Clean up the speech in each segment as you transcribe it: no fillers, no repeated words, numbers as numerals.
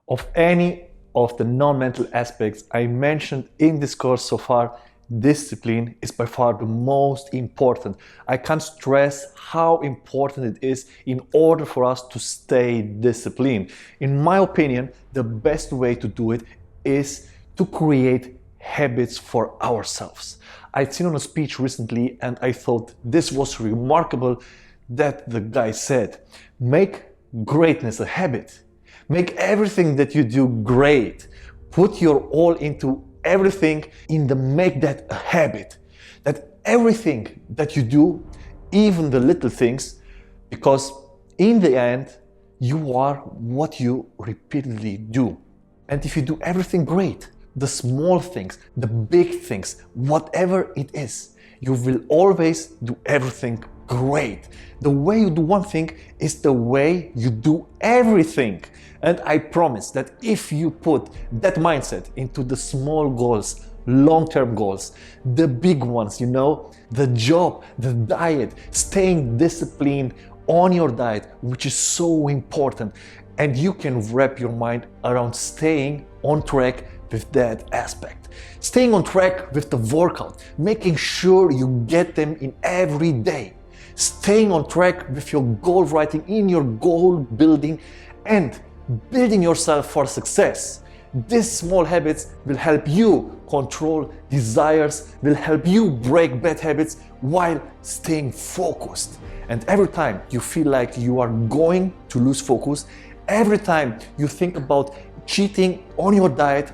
Of any of the non-mental aspects I mentioned in this course so far, discipline is by far the most important. I can't stress how important it is in order for us to stay disciplined. In my opinion, the best way to do it is to create habits for ourselves. I'd seen on a speech recently and I thought this was remarkable that the guy said, make greatness a habit. Make everything that you do great. Put your all into everything make that a habit. That everything that you do, even the little things, because in the end, you are what you repeatedly do. And if you do everything great, the small things, the big things, whatever it is, you will always do everything great. The way you do one thing is the way you do everything. And I promise that if you put that mindset into the small goals, long-term goals, the big ones, the job, the diet, staying disciplined on your diet, which is so important, and you can wrap your mind around staying on track with that aspect. Staying on track with the workout, making sure you get them in every day. Staying on track with your goal writing, in your goal building, and building yourself for success. These small habits will help you control desires, will help you break bad habits while staying focused. And every time you feel like you are going to lose focus, every time you think about cheating on your diet,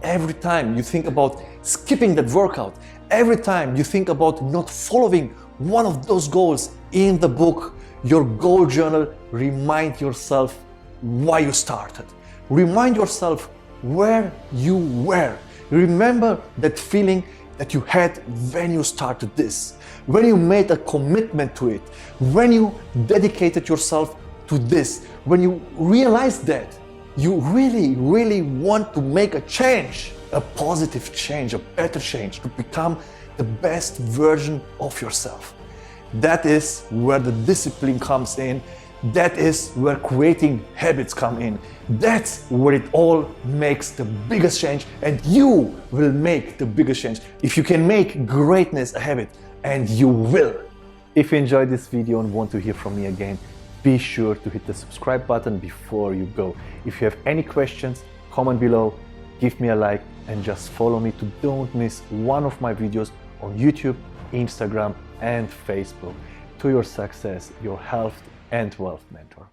every time you think about skipping that workout, every time you think about not following one of those goals in the book, your goal journal, remind yourself why you started. Remind yourself where you were. Remember that feeling that you had when you started this, when you made a commitment to it, when you dedicated yourself to this, when you realized that you really want to make a change, a positive change, a better change, to become the best version of yourself. That is where the discipline comes in. That is where creating habits come in. That's where it all makes the biggest change, and you will make the biggest change if you can make greatness a habit, and you will. If you enjoyed this video and want to hear from me again, be sure to hit the subscribe button before you go. If you have any questions, comment below, give me a like, and just follow me to don't miss one of my videos on YouTube, Instagram, and Facebook. To your success, your health and wealth mentor.